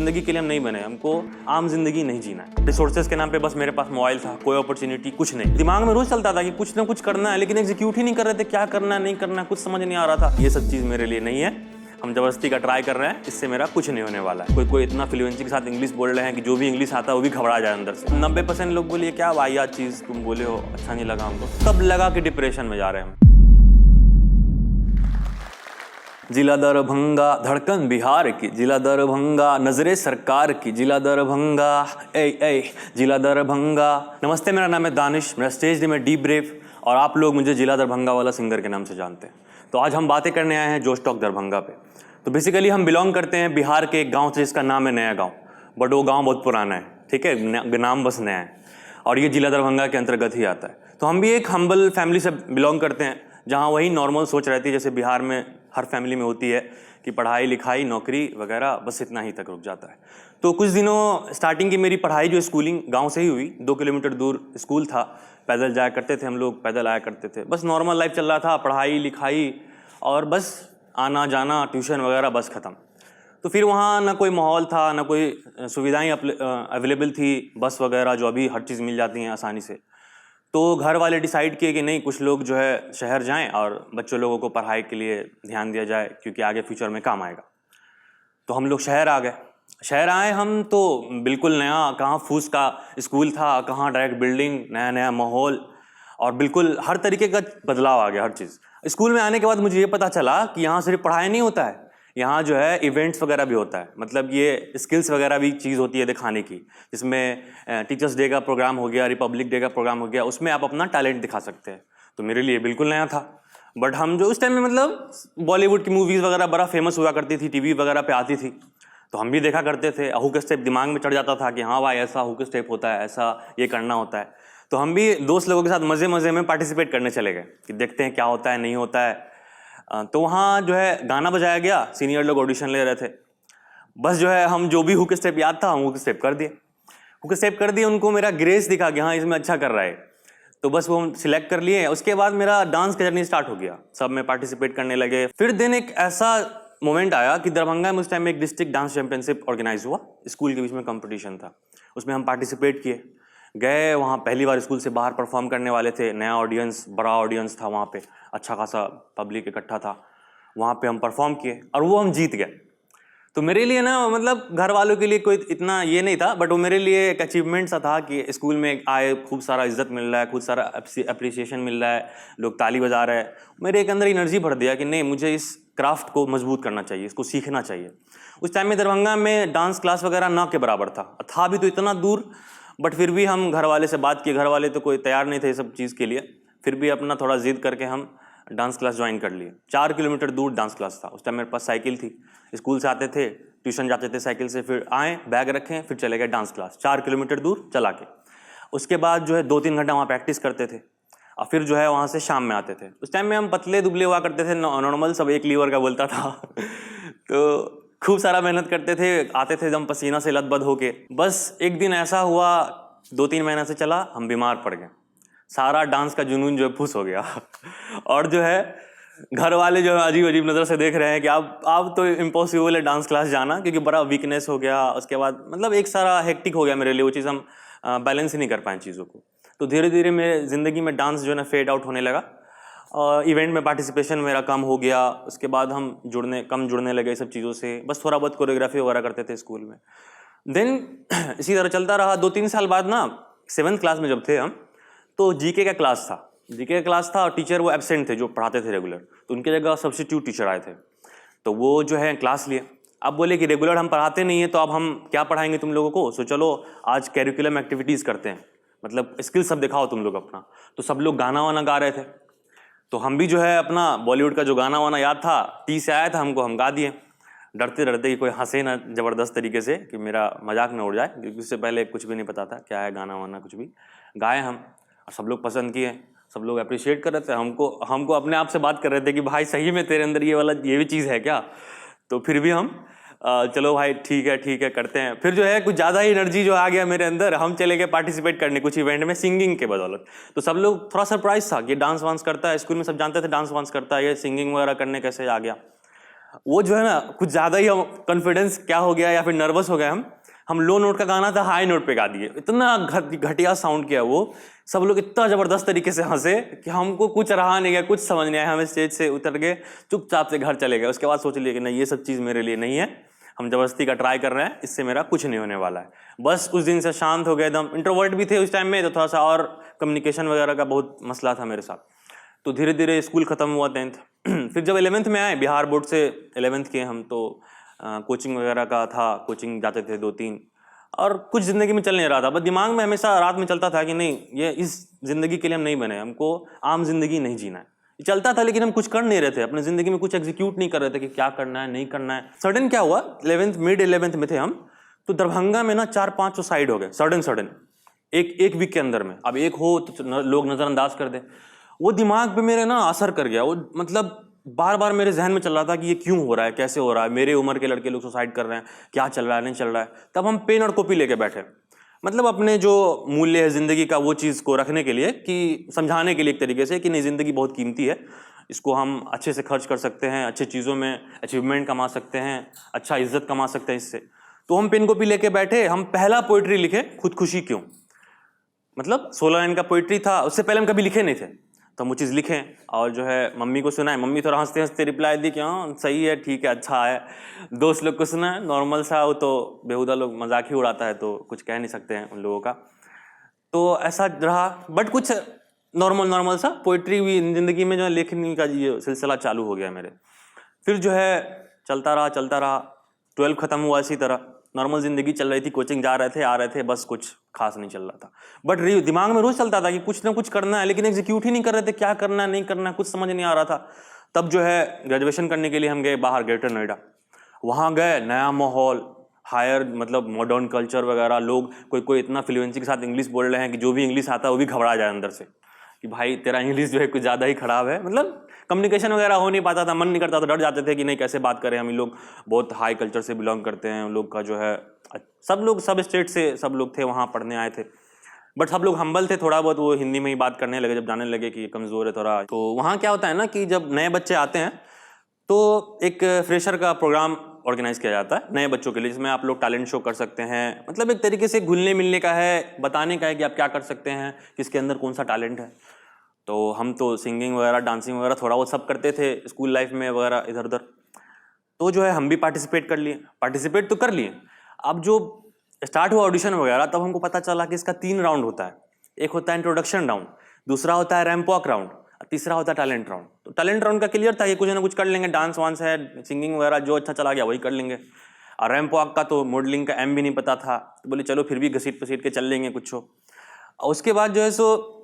ज़िंदगी के लिए हम नहीं बने, हमको आम जिंदगी नहीं जीना है। रिसोर्सेज के नाम पे बस मेरे पास मोबाइल था, कोई अपॉर्चुनिटी कुछ नहीं। दिमाग में रोज चलता था कि कुछ ना कुछ करना है, लेकिन एग्जीक्यूट ही नहीं कर रहे थे, क्या करना है नहीं करना है कुछ समझ नहीं आ रहा था। ये सब चीज़ मेरे लिए नहीं है, हम जबरदस्ती का ट्राई कर रहे हैं, इससे मेरा कुछ नहीं होने वाला है। कोई इतना फ्लुएंसी के साथ इंग्लिश बोल रहे हैं कि जो भी इंग्लिश आता है वो भी घबरा जाए अंदर से। 90% लोग बोलिए क्या वाहियात चीज़ तुम बोले हो, अच्छा नहीं लगा हमको। तब लगा कि डिप्रेशन में जा रहे हैं हम। जिला दरभंगा धड़कन बिहार की, जिला दरभंगा नजरे सरकार की, जिला दरभंगा ए जिला दरभंगा। नमस्ते, मेरा नाम है दानिश, मेरा स्टेज नेम है डी ब्रेव और आप लोग मुझे जिला दरभंगा वाला सिंगर के नाम से जानते हैं। तो आज हम बातें करने आए हैं जोश टॉक दरभंगा पे। तो बेसिकली हम बिलोंग करते हैं बिहार के एक गाँव से जिसका नाम है नया गाँव, बट वो गाँव बहुत पुराना है, ठीक है, नाम बस नया है और ये जिला दरभंगा के अंतर्गत ही आता है। तो हम भी एक हम्बल फैमिली से बिलोंग करते हैं जहाँ वही नॉर्मल सोच रहती है जैसे बिहार में हर फैमिली में होती है कि पढ़ाई लिखाई नौकरी वगैरह बस इतना ही तक रुक जाता है। तो कुछ दिनों स्टार्टिंग की मेरी पढ़ाई जो स्कूलिंग गांव से ही हुई, 2 किलोमीटर दूर स्कूल था, पैदल जाया करते थे हम लोग, पैदल आया करते थे, बस नॉर्मल लाइफ चल रहा था, पढ़ाई लिखाई और बस आना जाना ट्यूशन वगैरह बस ख़त्म। तो फिर वहाँ ना कोई माहौल था, ना कोई सुविधाएँ अवेलेबल थी, बस वगैरह जो अभी हर चीज़ मिल जाती हैं आसानी से। तो घर वाले डिसाइड किए कि नहीं, कुछ लोग जो है शहर जाएं और बच्चों लोगों को पढ़ाई के लिए ध्यान दिया जाए क्योंकि आगे फ्यूचर में काम आएगा। तो हम लोग शहर आ गए। शहर आए हम तो बिल्कुल नया, कहाँ फूस का स्कूल था, कहाँ डायरेक्ट बिल्डिंग, नया नया माहौल और बिल्कुल हर तरीके का बदलाव आ गया, हर चीज़। स्कूल में आने के बाद मुझे ये पता चला कि यहाँ सिर्फ पढ़ाई नहीं होता है, यहाँ जो है इवेंट्स वगैरह भी होता है, मतलब ये स्किल्स वगैरह भी चीज़ होती है दिखाने की, जिसमें टीचर्स डे का प्रोग्राम हो गया, रिपब्लिक डे का प्रोग्राम हो गया, उसमें आप अपना टैलेंट दिखा सकते हैं। तो मेरे लिए बिल्कुल नया था। बट हम जो उस टाइम में मतलब बॉलीवुड की मूवीज़ वगैरह बड़ा फेमस हुआ करती थी, टीवी वगैरह पे आती थी, तो हम भी देखा करते थे। हुक स्टेप दिमाग में चढ़ जाता था कि हाँ भाई ऐसा हुक स्टेप होता है, ऐसा ये करना होता है। तो हम भी दोस्त लोगों के साथ मज़े मज़े में पार्टिसिपेट करने चले गए कि देखते हैं क्या होता है नहीं होता है। तो वहाँ जो है गाना बजाया गया, सीनियर लोग ऑडिशन ले रहे थे, बस जो है हम जो भी हुक स्टेप याद था हम हुक स्टेप कर दिए, उनको मेरा ग्रेस दिखा कि हाँ इसमें अच्छा कर रहा है, तो बस वो हम सिलेक्ट कर लिए। उसके बाद मेरा डांस का जर्नी स्टार्ट हो गया, सब में पार्टिसिपेट करने लगे। फिर दिन एक ऐसा मोमेंट आया कि दरभंगा में उस टाइम में एक डिस्ट्रिक्ट डांस चैंपियनशिप ऑर्गेनाइज हुआ, स्कूल के बीच में कंपटीशन था, उसमें हम पार्टिसिपेट किए। गए वहाँ, पहली बार स्कूल से बाहर परफॉर्म करने वाले थे, नया ऑडियंस, बड़ा ऑडियंस था वहाँ पे, अच्छा खासा पब्लिक इकट्ठा था, वहाँ पे हम परफॉर्म किए और वो हम जीत गए। तो मेरे लिए ना मतलब घर वालों के लिए कोई इतना ये नहीं था, बट वो मेरे लिए एक अचीवमेंट सा था कि स्कूल में आए, खूब सारा इज्जत मिल रहा है, खूब सारा अप्रिसिएशन मिल रहा है, लोग ताली बजा रहे हैं। मेरे एक अंदर एनर्जी भर दिया कि नहीं, मुझे इस क्राफ्ट को मजबूत करना चाहिए, इसको सीखना चाहिए। उस टाइम में दरभंगा में डांस क्लास वगैरह ना के बराबर था भी तो इतना दूर, बट फिर भी हम घर वाले से बात किए, घर वाले तो कोई तैयार नहीं थे सब चीज़ के लिए, फिर भी अपना थोड़ा जिद करके हम डांस क्लास ज्वाइन कर लिए। 4 किलोमीटर दूर डांस क्लास था। उस टाइम मेरे पास साइकिल थी, स्कूल से आते थे, ट्यूशन जाते थे साइकिल से, फिर आए बैग रखें, फिर चले गए डांस क्लास 4 किलोमीटर दूर चला के। उसके बाद जो है 2-3 घंटा वहाँ प्रैक्टिस करते थे और फिर जो है वहाँ से शाम में आते थे। उस टाइम में हम पतले दुबले हुआ करते थे, नॉर्मल, सब एक लीवर का बोलता था तो खूब सारा मेहनत करते थे, आते थे एकदम पसीना से लथपथ होके। बस एक दिन ऐसा हुआ, 2-3 महीना से चला, हम बीमार पड़ गए, सारा डांस का जुनून जो है फुस हो गया और जो है घर वाले जो है अजीब अजीब नज़र से देख रहे हैं कि आप तो इम्पॉसिबल है डांस क्लास जाना, क्योंकि बड़ा वीकनेस हो गया। उसके बाद मतलब एक सारा हेक्टिक हो गया मेरे लिए, वो चीज़ हम बैलेंस ही नहीं कर पाए चीज़ों को। तो धीरे धीरे मेरे ज़िंदगी में डांस जो है ना फेड आउट होने लगा और इवेंट में पार्टिसिपेशन मेरा कम हो गया। उसके बाद हम कम जुड़ने लगे सब चीज़ों से, बस थोड़ा बहुत कोरियोग्राफी वगैरह करते थे स्कूल में। देन इसी तरह चलता रहा। 2-3 साल बाद ना 7th क्लास में जब थे हम, तो जीके का क्लास था, और टीचर वो एब्सेंट थे जो पढ़ाते थे रेगुलर, तो उनकी जगह सब्स्टिट्यूट टीचर आए थे। तो वो जो है क्लास लिए, अब बोले कि रेगुलर हम पढ़ाते नहीं है तो अब हम क्या पढ़ाएंगे तुम लोगों को, सो चलो आज कैरिकुलम एक्टिविटीज़ करते हैं, मतलब स्किल सब दिखाओ तुम लोग अपना। तो सब लोग गाना वाना गा रहे थे, तो हम भी जो है अपना बॉलीवुड का जो गाना वाना याद था, टी से आया था हमको, हम गा दिए, डरते डरते कि कोई हंसे ना ज़बरदस्त तरीके से, कि मेरा मजाक ना उड़ जाए, क्योंकि उससे पहले कुछ भी नहीं पता था क्या है गाना वाना, कुछ भी गाए हम और सब लोग पसंद किए, सब लोग अप्रिशिएट कर रहे थे हमको अपने आप से बात कर रहे थे कि भाई सही में तेरे अंदर ये भी चीज़ है क्या। तो फिर भी हम चलो भाई ठीक है करते हैं। फिर जो है कुछ ज़्यादा ही एनर्जी जो आ गया मेरे अंदर, हम चले गए पार्टिसिपेट करने कुछ इवेंट में सिंगिंग के बदौलत। तो सब लोग थोड़ा सरप्राइज था कि डांस वांस करता है, स्कूल में सब जानते थे डांस वांस करता है, ये सिंगिंग वगैरह करने कैसे आ गया। वो जो है ना कुछ ज़्यादा ही हम कॉन्फिडेंस क्या हो गया या फिर नर्वस हो गए हम लो नोट का गाना था हाई नोट पे गा दिए, इतना घटिया साउंड किया वो। सब लोग इतना ज़बरदस्त तरीके से हंसे कि हमको कुछ रहा नहीं गया, कुछ समझ नहीं आया, हमें स्टेज से उतर के चुपचाप से घर चले गए। उसके बाद सोच लिए कि नहीं, ये सब चीज़ मेरे लिए नहीं है, हम जबरदस्ती का ट्राई कर रहे हैं, इससे मेरा कुछ नहीं होने वाला है। बस उस दिन से शांत हो गए एकदम। इंट्रोवर्ट भी थे उस टाइम में, तो थोड़ा सा और कम्युनिकेशन वगैरह का बहुत मसला था मेरे साथ। तो धीरे धीरे स्कूल ख़त्म हुआ 10th। फिर जब 11th में आए, बिहार बोर्ड से 11th किए हम, तो कोचिंग वगैरह का था, कोचिंग जाते थे 2-3, और कुछ ज़िंदगी में चल नहीं रहा था। बस दिमाग में हमेशा रात में चलता था कि नहीं, ये इस ज़िंदगी के लिए हम नहीं बने, हमको आम जिंदगी नहीं जीना है। चलता था लेकिन हम कुछ कर नहीं रहे थे, अपनी ज़िंदगी में कुछ एग्जीक्यूट नहीं कर रहे थे कि क्या करना है नहीं करना है। सडन क्या हुआ, 11th मिड 11th में थे हम, तो दरभंगा में ना 4-5 सुसाइड हो गए सडन एक वीक के अंदर में। अब एक हो तो लोग नज़रअंदाज कर दे, वो दिमाग पे मेरे ना असर कर गया। वो मतलब बार बार मेरे जहन में चल रहा था कि ये क्यों हो रहा है, कैसे हो रहा है, मेरे उम्र के लड़के लोग सुसाइड कर रहे हैं, क्या चल रहा है नहीं चल रहा है। तब हम पेन और कॉपी लेके बैठे, मतलब अपने जो मूल्य है ज़िंदगी का वो चीज़ को रखने के लिए, कि समझाने के लिए एक तरीके से कि नहीं, ज़िंदगी बहुत कीमती है, इसको हम अच्छे से खर्च कर सकते हैं, अच्छे चीज़ों में अचीवमेंट कमा सकते हैं, अच्छा इज्जत कमा सकते हैं इससे। तो हम पेन कॉपी लेके बैठे, हम पहला पोइट्री लिखे, खुदकुशी क्यों। मतलब 16 लाइन का पोइट्री था, उससे पहले हम कभी लिखे नहीं थे। तो हम वो चीज़ लिखें और जो है मम्मी को सुनाए। मम्मी थोड़ा हंसते हंसते रिप्लाई दी कि हाँ सही है, ठीक है, अच्छा है। दोस्त लोग को सुना, नॉर्मल सा, वो तो बेहुदा लोग मजाक ही उड़ाता है, तो कुछ कह नहीं सकते हैं उन लोगों का। तो ऐसा रहा, बट कुछ नॉर्मल सा पोइट्री हुई ज़िंदगी में, जो है लेखनी का ये सिलसिला चालू हो गया मेरे। फिर जो है चलता रहा। 12 ख़त्म हुआ इसी तरह, नॉर्मल ज़िंदगी चल रही थी, कोचिंग जा रहे थे आ रहे थे, बस कुछ खास नहीं चल रहा था। बट दिमाग में रोज़ चलता था कि कुछ ना कुछ करना है, लेकिन एग्जीक्यूट ही नहीं कर रहे थे, क्या करना है नहीं करना है कुछ समझ नहीं आ रहा था। तब जो है ग्रेजुएशन करने के लिए हम गए बाहर, ग्रेटर नोएडा। वहाँ गए, नया माहौल, हायर मतलब मॉडर्न कल्चर वगैरह, लोग कोई इतना फ्लुएंसी के साथ इंग्लिश बोल रहे हैं कि जो भी इंग्लिश आता है वो भी घबरा जाए अंदर से कि भाई तेरा इंग्लिश जो है कुछ ज़्यादा ही ख़राब है। मतलब कम्युनिकेशन वगैरह हो नहीं पाता था, मन नहीं करता था, डर जाते थे कि नहीं कैसे बात करें, हम लोग बहुत हाई कल्चर से बिलोंग करते हैं। उन लोग का जो है सब लोग सब स्टेट से सब लोग थे, वहाँ पढ़ने आए थे, बट सब लोग हम्बल थे थोड़ा बहुत, वो हिंदी में ही बात करने लगे जब जाने लगे कि कमज़ोर है थोड़ा। तो वहाँ क्या होता है ना कि जब नए बच्चे आते हैं तो एक फ्रेशर का प्रोग्राम ऑर्गेनाइज किया जाता है नए बच्चों के लिए, जिसमें आप लोग टैलेंट शो कर सकते हैं। मतलब एक तरीके से घुलने मिलने का है, बताने का है कि आप क्या कर सकते हैं, किसके अंदर कौन सा टैलेंट है। तो हम तो सिंगिंग वगैरह डांसिंग वगैरह थोड़ा बहुत सब करते थे स्कूल लाइफ में वगैरह इधर उधर। तो जो है हम भी पार्टिसिपेट तो कर लिए। अब जो स्टार्ट हुआ ऑडिशन वगैरह, तब हमको पता चला कि इसका 3 राउंड होता है। एक होता है इंट्रोडक्शन राउंड, दूसरा होता है रैंप वॉक राउंड, तीसरा होता है टैलेंट राउंड। तो टैलेंट राउंड का क्लियर था कि कुछ ना कुछ कर लेंगे, डांस वांस है, सिंगिंग वगैरह, जो अच्छा चला गया वही कर लेंगे। और रैंप वॉक का तो मॉडलिंग का एम भी नहीं पता था, तो बोले चलो फिर भी घसीट पसीट के चल लेंगे कुछ हो। और उसके बाद जो है सो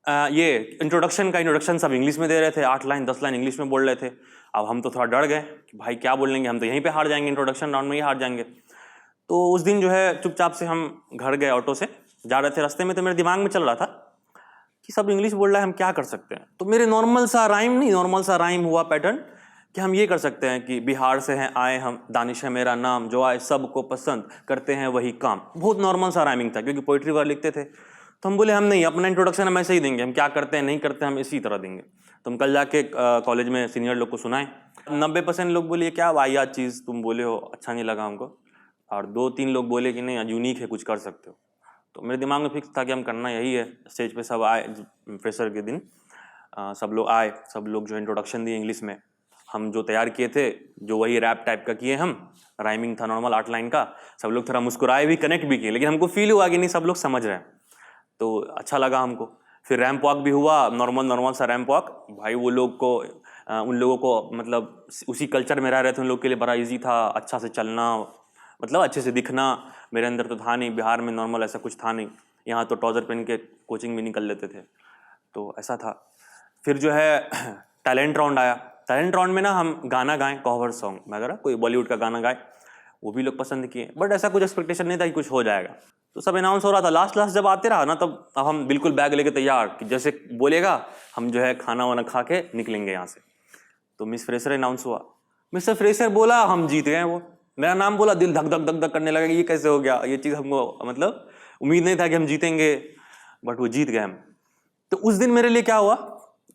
ये इंट्रोडक्शन सब इंग्लिश में दे रहे थे, 8 लाइन 10 लाइन इंग्लिश में बोल रहे थे। अब हम तो थोड़ा डर गए कि भाई क्या बोलेंगे, हम तो यहीं पे हार जाएंगे, इंट्रोडक्शन राउंड में ही हार जाएंगे। तो उस दिन जो है चुपचाप से हम घर गए, ऑटो से जा रहे थे, रास्ते में तो मेरे दिमाग में चल रहा था कि सब इंग्लिश बोल रहा है, हम क्या कर सकते हैं। तो मेरे नॉर्मल सा राइम हुआ पैटर्न कि हम ये कर सकते हैं कि बिहार से हैं आए हम, दानिश है मेरा नाम, जो आए सबको पसंद, करते हैं वही काम। बहुत नॉर्मल सा राइमिंग था, क्योंकि पोइट्री वगैरह लिखते थे। तो हम बोले हम नहीं, अपना इंट्रोडक्शन हम ऐसे ही देंगे, हम क्या करते हैं नहीं करते हम इसी तरह देंगे। तो हम कल जाके कॉलेज में सीनियर लोग को सुनाए। 90% लोग बोले क्या वाहियात चीज़ तुम बोले हो, अच्छा नहीं लगा हमको। और 2-3 लोग बोले कि नहीं यूनिक है, कुछ कर सकते हो। तो मेरे दिमाग में फिक्स था कि हम करना यही है। स्टेज पे सब आए फ्रेशर के दिन, सब लोग आए, सब लोग जो इंट्रोडक्शन दिए इंग्लिश में। हम जो तैयार किए थे जो वही रैप टाइप का किए, हम राइमिंग था नॉर्मल 8 लाइन का। सब लोग थोड़ा मुस्कुराए भी, कनेक्ट भी किए, लेकिन हमको फील हुआ कि नहीं सब लोग समझ रहे हैं, तो अच्छा लगा हमको। फिर रैंप वॉक भी हुआ, नॉर्मल सा रैंप वॉक। भाई वो लोग को उन लोगों को मतलब उसी कल्चर में रह रहे थे, उन लोग के लिए बड़ा ईजी था अच्छा से चलना, मतलब अच्छे से दिखना। मेरे अंदर तो था नहीं, बिहार में नॉर्मल ऐसा कुछ था नहीं, यहाँ तो ट्राउज़र पहन के कोचिंग भी निकल लेते थे, तो ऐसा था। फिर जो है टैलेंट राउंड आया। टैलेंट राउंड में ना हम गाना गाएं, कवर सॉन्ग वगैरह, कोई बॉलीवुड का गाना गाए, वो भी लोग पसंद किए। बट ऐसा कुछ एक्सपेक्टेशन नहीं था कि कुछ हो जाएगा। तो सब अनाउंस हो रहा था, लास्ट जब आते रहा ना, तब अब हम बिल्कुल बैग लेके तैयार कि जैसे बोलेगा हम जो है खाना वाना खा के निकलेंगे यहाँ से। तो मिस फ्रेशर अनाउंस हुआ, मिस्टर फ्रेशर बोला, हम जीत गए। वो मेरा नाम बोला, दिल धक धक धक धक करने लगा कि ये कैसे हो गया। ये चीज़ हमको मतलब उम्मीद नहीं था कि हम जीतेंगे, बट वो जीत गए हम। तो उस दिन मेरे लिए क्या हुआ,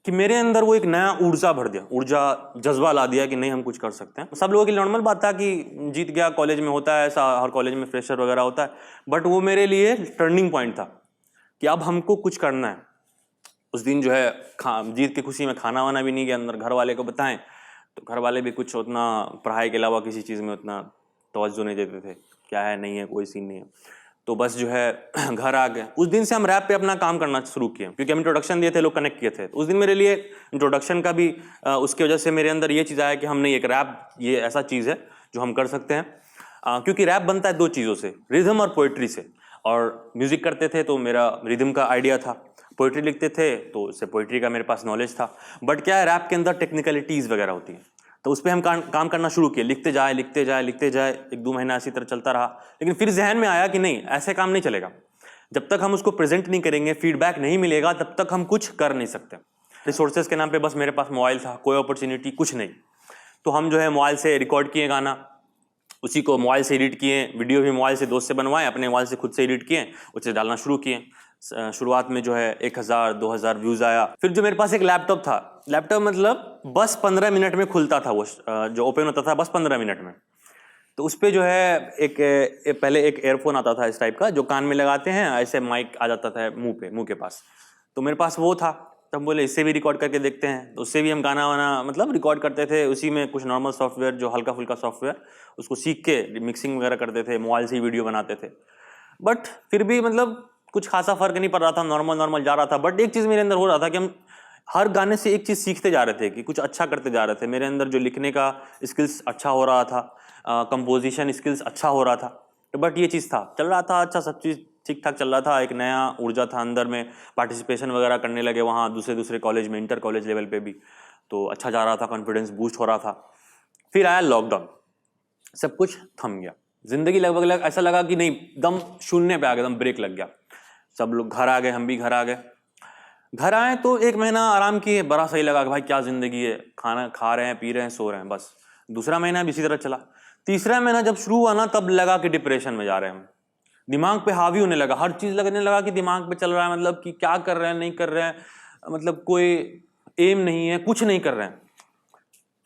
कि मेरे अंदर वो एक नया ऊर्जा भर दिया, ऊर्जा जज्बा ला दिया कि नहीं हम कुछ कर सकते हैं। सब लोगों के लिए नॉर्मल बात था कि जीत गया, कॉलेज में होता है ऐसा, हर कॉलेज में फ्रेशर वगैरह होता है, बट वो मेरे लिए टर्निंग पॉइंट था कि अब हमको कुछ करना है। उस दिन जो है जीत की खुशी में खाना वाना भी नहीं गया अंदर, घर वाले को बताएं तो घर वाले भी कुछ उतना पढ़ाई के अलावा किसी चीज़ में उतना तवज्जो नहीं देते थे, क्या है नहीं है कोई सीन नहीं है। तो बस जो है घर आ गए। उस दिन से हम रैप पे अपना काम करना शुरू किए, क्योंकि हम इंट्रोडक्शन दिए थे, लोग कनेक्ट किए थे। उस दिन मेरे लिए इंट्रोडक्शन का भी उसकी वजह से मेरे अंदर ये चीज़ आया कि हम नहीं, एक रैप ये ऐसा चीज़ है जो हम कर सकते हैं। क्योंकि रैप बनता है दो चीज़ों से, रिदम और पोइट्री से। और म्यूज़िक करते थे तो मेरा रिदम का आइडिया था, पोइट्री लिखते थे तो उससे पोइट्री का मेरे पास नॉलेज था। बट क्या है, रैप के अंदर टेक्निकलिटीज़ वगैरह होती हैं, तो उस पर हम काम करना शुरू किए, लिखते जाए लिखते जाए लिखते जाए। 1-2 महीना इसी तरह चलता रहा। लेकिन फिर जहन में आया कि नहीं, ऐसे काम नहीं चलेगा। जब तक हम उसको प्रेजेंट नहीं करेंगे, फीडबैक नहीं मिलेगा, तब तक हम कुछ कर नहीं सकते। रिसोर्सेज के नाम पे बस मेरे पास मोबाइल था, कोई अपॉर्चुनिटी कुछ नहीं। तो हम जो है मोबाइल से रिकॉर्ड किए गाना, उसी को मोबाइल से एडिट किए, वीडियो भी मोबाइल से दोस्त से बनवाए, अपने मोबाइल से खुद से एडिट किए, उसे डालना शुरू किए। शुरुआत में जो है 1000-2000 व्यूज़ आया। फिर जो मेरे पास एक लैपटॉप था, लैपटॉप मतलब बस 15 मिनट में खुलता था वो, जो ओपन होता था बस 15 मिनट में। तो उस पर जो है पहले एक एयरफोन आता था इस टाइप का, जो कान में लगाते हैं, ऐसे माइक आ जाता था मुंह के पास। तो मेरे पास वो था। तब बोले इससे भी रिकॉर्ड करके देखते हैं, तो उससे भी हम गाना वाना मतलब रिकॉर्ड करते थे। उसी में कुछ नॉर्मल सॉफ्टवेयर, जो हल्का फुल्का सॉफ्टवेयर, उसको सीख के मिक्सिंग वगैरह करते थे, मोबाइल से ही वीडियो बनाते थे। बट फिर भी मतलब कुछ खासा फर्क नहीं पड़ रहा था, नॉर्मल जा रहा था। बट एक चीज़ मेरे अंदर हो रहा था कि हम हर गाने से एक चीज़ सीखते जा रहे थे, कि कुछ अच्छा करते जा रहे थे। मेरे अंदर जो लिखने का स्किल्स अच्छा हो रहा था, कंपोजिशन स्किल्स अच्छा हो रहा था। बट ये चीज़ था, चल रहा था अच्छा, सब चीज़ ठीक ठाक चल रहा था। एक नया ऊर्जा था अंदर में, पार्टिसिपेशन वगैरह करने लगे वहाँ दूसरे कॉलेज में, इंटर कॉलेज लेवल पे भी, तो अच्छा जा रहा था, कॉन्फिडेंस बूस्ट हो रहा था। फिर आया लॉकडाउन, सब कुछ थम गया। जिंदगी लगभग ऐसा लगा कि नहीं, दम शून्य पे आ गया, दम ब्रेक लग गया। सब लोग घर आ गए, हम भी घर आ गए। घर आए तो 1 महीना आराम किए, बड़ा सही लगा कि भाई क्या जिंदगी है, खाना खा रहे हैं, पी रहे हैं, सो रहे हैं, बस। दूसरा महीना भी इसी तरह चला। तीसरा महीना जब शुरू हुआ ना, तब लगा कि डिप्रेशन में जा रहे हैं हम। दिमाग पे हावी होने लगा, हर चीज लगने लगा कि दिमाग पे चल रहा है, मतलब कि क्या कर रहे हैं नहीं कर रहे हैं, मतलब कोई एम नहीं है, कुछ नहीं कर रहे हैं।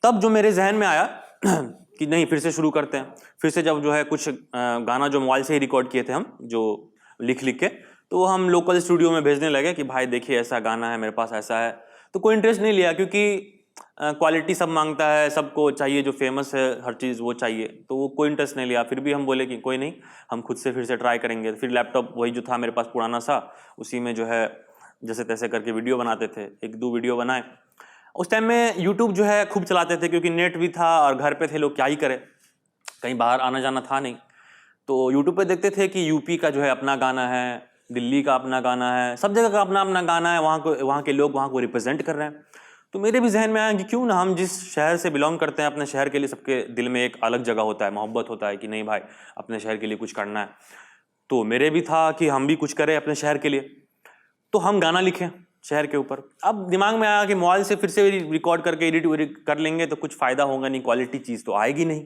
तब जो मेरे जहन में आया कि नहीं, फिर से शुरू करते हैं। फिर से जब जो है कुछ गाना जो मोबाइल से ही रिकॉर्ड किए थे हम, जो लिख के, तो हम लोकल स्टूडियो में भेजने लगे कि भाई देखिए ऐसा गाना है मेरे पास, ऐसा है। तो कोई इंटरेस्ट नहीं लिया, क्योंकि क्वालिटी सब मांगता है, सबको चाहिए जो फेमस है हर चीज़ वो चाहिए, तो वो कोई इंटरेस्ट नहीं लिया। फिर भी हम बोले कि कोई नहीं, हम खुद से फिर से ट्राई करेंगे। फिर लैपटॉप वही जो था मेरे पास पुराना सा, उसी में जो है जैसे तैसे करके वीडियो बनाते थे। 1-2 वीडियो बनाए। उस टाइम में यूट्यूब जो है खूब चलाते थे, क्योंकि नेट भी था और घर पे थे लोग, क्या ही करे, कहीं बाहर आना जाना था नहीं। तो यूट्यूब पे देखते थे कि यूपी का जो है अपना गाना है, दिल्ली का अपना गाना है, सब जगह का अपना अपना गाना है, वहाँ के लोग वहाँ को रिप्रेजेंट कर रहे हैं। तो मेरे भी जहन में आया कि क्यों ना हम जिस शहर से बिलोंग करते हैं, अपने शहर के लिए सबके दिल में एक अलग जगह होता है, मोहब्बत होता है कि नहीं भाई अपने शहर के लिए कुछ करना है। तो मेरे भी था कि हम भी कुछ करें अपने शहर के लिए, तो हम गाना लिखें शहर के ऊपर। अब दिमाग में आया कि मोबाइल से फिर से रिकॉर्ड करके एडिट कर लेंगे तो कुछ फ़ायदा होगा नहीं, क्वालिटी चीज़ तो आएगी नहीं।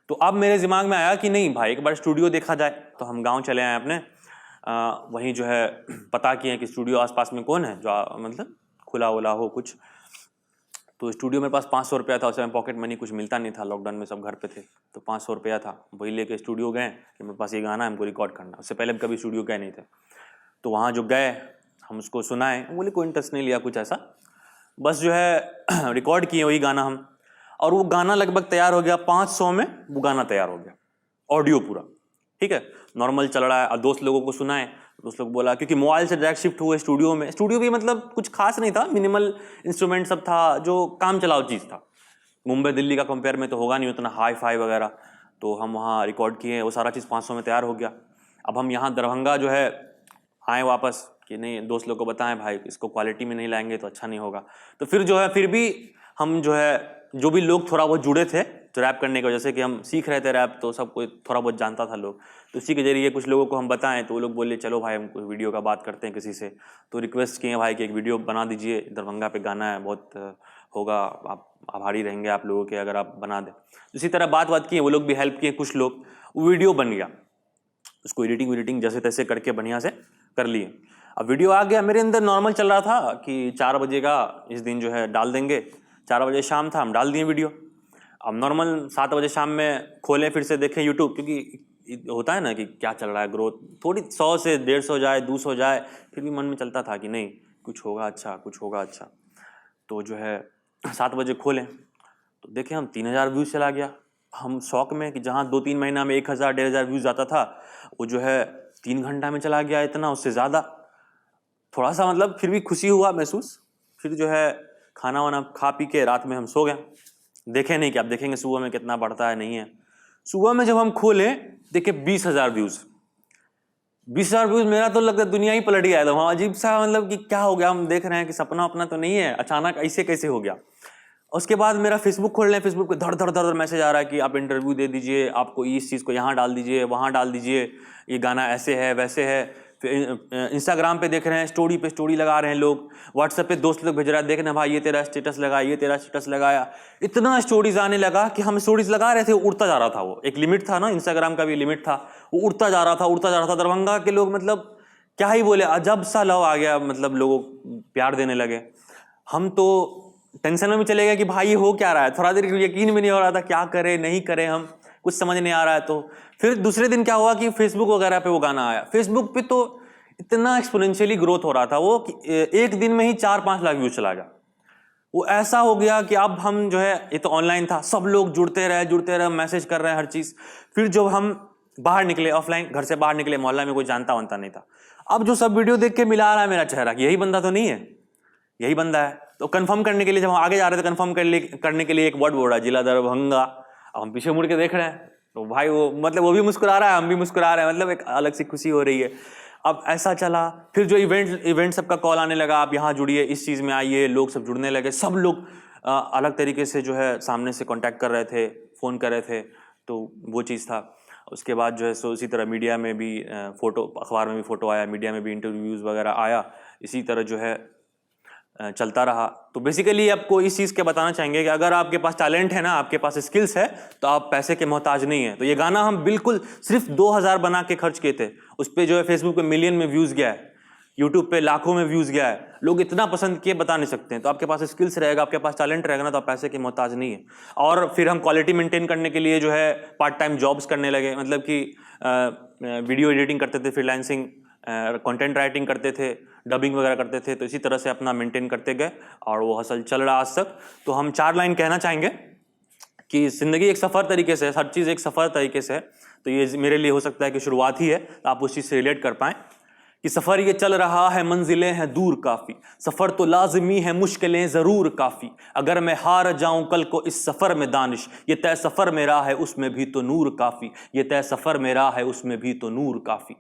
तो अब मेरे दिमाग में आया कि नहीं भाई, एक बार स्टूडियो देखा जाए। तो हम गांव चले आए अपने, वहीं जो है पता किए कि स्टूडियो आसपास में कौन है जो मतलब खुला उला हो कुछ। तो स्टूडियो मेरे पास 500 रुपया था, उस समय पॉकेट मनी कुछ मिलता नहीं था, लॉकडाउन में सब घर पे थे, तो 500 रुपया था, वही लेके स्टूडियो गए कि मेरे पास ये गाना है, हमको रिकॉर्ड करना। उससे पहले हम कभी स्टूडियो गए नहीं थे। तो वहाँ जो गए, हम उसको सुनाए, बोले कोई इंटरेस्ट नहीं लिया कुछ ऐसा, बस जो है रिकॉर्ड किए वही गाना हम। और वो गाना लगभग तैयार हो गया, 500 में वो गाना तैयार हो गया, ऑडियो पूरा ठीक है, नॉर्मल चल रहा है। और दोस्त लोगों को सुनाए, दोस्त लोग बोला, क्योंकि मोबाइल से डायरेक्ट शिफ्ट हुए स्टूडियो में। स्टूडियो भी मतलब कुछ खास नहीं था, मिनिमल इंस्ट्रूमेंट सब था, जो काम चलाओ चीज़ था। मुंबई दिल्ली का कंपेयर में तो होगा नहीं उतना हाई फाई वगैरह। तो हम वहाँ रिकॉर्ड किए, वो सारा चीज़ 500 में तैयार हो गया। अब हम यहाँ दरभंगा जो है आए वापस कि नहीं, दोस्त लोग को बताएं भाई इसको क्वालिटी में नहीं लाएंगे तो अच्छा नहीं होगा। तो फिर जो है फिर भी हम जो है, जो भी लोग थोड़ा बहुत जुड़े थे तो रैप करने की वजह से, कि हम सीख रहे थे रैप, तो सब कोई थोड़ा बहुत जानता था लोग, तो उसी के जरिए कुछ लोगों को हम बताएं। तो वो लोग बोले चलो भाई हम वीडियो का बात करते हैं किसी से। तो रिक्वेस्ट किए भाई कि एक वीडियो बना दीजिए, दरभंगा पे गाना है, बहुत होगा, आप आभारी रहेंगे आप लोगों के अगर आप बना दें। इसी तरह बात किए, वो लोग भी हेल्प किए कुछ लोग, वो वीडियो बन गया। उसको एडिटिंग जैसे तैसे करके बढ़िया से कर लिए। अब वीडियो आ गया, मेरे अंदर नॉर्मल चल रहा था कि 4 बजे का इस दिन जो है डाल देंगे। 4 बजे शाम था, हम डाल दिए वीडियो। अब नॉर्मल 7 बजे शाम में खोलें, फिर से देखें यूट्यूब, क्योंकि होता है ना कि क्या चल रहा है, ग्रोथ थोड़ी 100 से 150 जाए, 200 जाए, फिर भी मन में चलता था कि नहीं कुछ होगा अच्छा, कुछ होगा अच्छा। तो जो है 7 बजे खोलें तो देखें हम 3000 व्यूज़ चला गया। हम शौक में कि जहाँ 2-3 महीना में 1000 1500 व्यूज़ आता था, वो जो है 3 घंटा में चला गया इतना, उससे ज़्यादा। थोड़ा सा मतलब फिर भी खुशी हुआ महसूस। फिर जो है खाना वाना खा पी के रात में हम सो गए। देखें नहीं कि आप देखेंगे सुबह में कितना बढ़ता है, नहीं है। सुबह में जब हम खोलें देखे 20,000 व्यूज़। 20,000 व्यूज़, मेरा तो लगता है दुनिया ही पलट गया था वहाँ। अजीब सा मतलब कि क्या हो गया, हम देख रहे हैं कि सपना अपना तो नहीं है, अचानक ऐसे कैसे हो गया। उसके बाद मेरा फेसबुक खोल रहे हैं, फेसबुक पे धड़ धड़ धड़ मैसेज आ रहा है कि आप इंटरव्यू दे दीजिए, आपको इस चीज़ को यहाँ डाल दीजिए, वहाँ डाल दीजिए, ये गाना ऐसे है वैसे है। फिर इंस्टाग्राम पे देख रहे हैं, स्टोरी पे स्टोरी लगा रहे हैं लोग। व्हाट्सएप पे दोस्त लोग भेज रहा है, देख रहे हैं भाई ये तेरा स्टेटस लगा, ये तेरा स्टेटस लगाया। इतना स्टोरीज आने लगा कि हम स्टोरीज लगा रहे थे, उड़ता जा रहा था। वो एक लिमिट था ना, इंस्टाग्राम का भी लिमिट था, वो उड़ता जा रहा था, उड़ता जा रहा था। दरभंगा के लोग मतलब क्या ही बोले, अजब सा लव आ गया, मतलब लोगों प्यार देने लगे। हम तो टेंशन में भी चले गए कि भाई हो क्या रहा है। थोड़ा देर यकीन भी नहीं हो रहा था, क्या करें नहीं करें, हम कुछ समझ नहीं आ रहा है। तो फिर दूसरे दिन क्या हुआ कि फेसबुक वगैरह पे वो गाना आया। फेसबुक पे तो इतना एक्सपोनेंशियली ग्रोथ हो रहा था वो कि एक दिन में ही 4-5 लाख व्यूज चला गया। वो ऐसा हो गया कि अब हम जो है, ये तो ऑनलाइन था, सब लोग जुड़ते रहे, मैसेज कर रहे हैं हर चीज। फिर जब हम बाहर निकले, ऑफलाइन घर से बाहर निकले, मोहल्ला में कोई जानता वानता नहीं था। अब जो सब वीडियो देख के मिला रहा है मेरा चेहरा कि यही बंदा तो नहीं है, यही बंदा है। तो कंफर्म करने के लिए जब हम आगे जा रहे थे, कंफर्म करने के लिए एक वर्ड बोल रहा है, जिला दरभंगा। अब हम पीछे मुड़ के देख रहे हैं तो भाई वो मतलब वो भी मुस्कुरा रहा है, हम भी मुस्कुरा रहे हैं, मतलब एक अलग सी खुशी हो रही है। अब ऐसा चला, फिर जो इवेंट सबका कॉल आने लगा, आप यहाँ जुड़िए, इस चीज़ में आइए, लोग सब जुड़ने लगे। सब लोग अलग तरीके से जो है सामने से कांटेक्ट कर रहे थे, फ़ोन कर रहे थे, तो वो चीज़ था। उसके बाद जो है सो इसी तरह मीडिया में भी फ़ोटो, अखबार में भी फ़ोटो आया, मीडिया में भी इंटरव्यूज़ वगैरह आया, इसी तरह जो है चलता रहा। तो बेसिकली आपको इस चीज़ के बताना चाहेंगे कि अगर आपके पास टैलेंट है ना, आपके पास स्किल्स है, तो आप पैसे के मोहताज नहीं है। तो ये गाना हम बिल्कुल सिर्फ 2000 बना के खर्च किए थे। उस पर जो है फेसबुक पे मिलियन में व्यूज़ गया है, यूट्यूब पे लाखों में व्यूज़ गया है, लोग इतना पसंद किए बता नहीं सकते हैं। तो आपके पास स्किल्स रहेगा, आपके पास टैलेंट रहेगा ना, तो आप पैसे के मोहताज नहीं है। और फिर हम क्वालिटी मेंटेन करने के लिए जो है पार्ट टाइम जॉब्स करने लगे, मतलब कि वीडियो एडिटिंग करते थे, फ्रीलांसिंग, कंटेंट राइटिंग करते थे, डबिंग वगैरह करते थे। तो इसी तरह से अपना मेंटेन करते गए और वो हसल चल रहा आज तक। तो हम 4 लाइन कहना चाहेंगे कि ज़िंदगी एक सफ़र तरीके से है, हर चीज़ एक सफ़र तरीके से है। तो ये मेरे लिए हो सकता है कि शुरुआत ही है, तो आप उस चीज़ से रिलेट कर पाएँ कि सफ़र ये चल रहा है, मंजिलें हैं दूर काफ़ी, सफ़र तो लाजमी है, मुश्किलें ज़रूर काफ़ी, अगर मैं हार जाऊं कल को इस सफ़र में दानिश, ये तय सफ़र मेरा है उसमें भी तो नूर काफ़ी, ये तय सफ़र मेरा है उसमें भी तो नूर काफ़ी।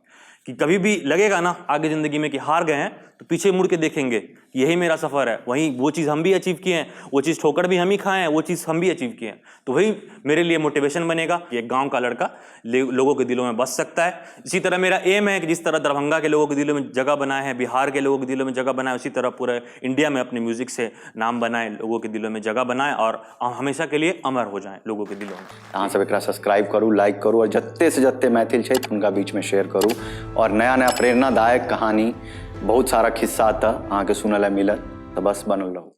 कि कभी भी लगेगा ना आगे ज़िंदगी में कि हार गए हैं, तो पीछे मुड़ के देखेंगे कि यही मेरा सफ़र है, वहीं वो चीज़ हम भी अचीव किए हैं, वो चीज़ ठोकर भी हम ही खाए हैं, वो चीज़ हम भी अचीव किए हैं। तो वही मेरे लिए मोटिवेशन बनेगा कि एक गांव का लड़का लोगों के दिलों में बस सकता है। इसी तरह मेरा एम है कि जिस तरह दरभंगा के लोगों के दिलों में जगह बनाए हैं, बिहार के लोगों के दिलों में जगह बनाए, उसी तरह पूरे इंडिया में अपने म्यूज़िक से नाम बनाए, लोगों के दिलों में जगह बनाए और हमेशा के लिए अमर हो जाएँ लोगों के दिलों में। अहाँ सब एकरा सब्सक्राइब करू, लाइक करू और जत्ते से जत्ते मैथिल छै उनका बीच में शेयर करू। और नया नया प्रेरणादायक कहानी, बहुत सारा खिस्सा अहाँ के सुनल मिलत, तो बस बनल रहू।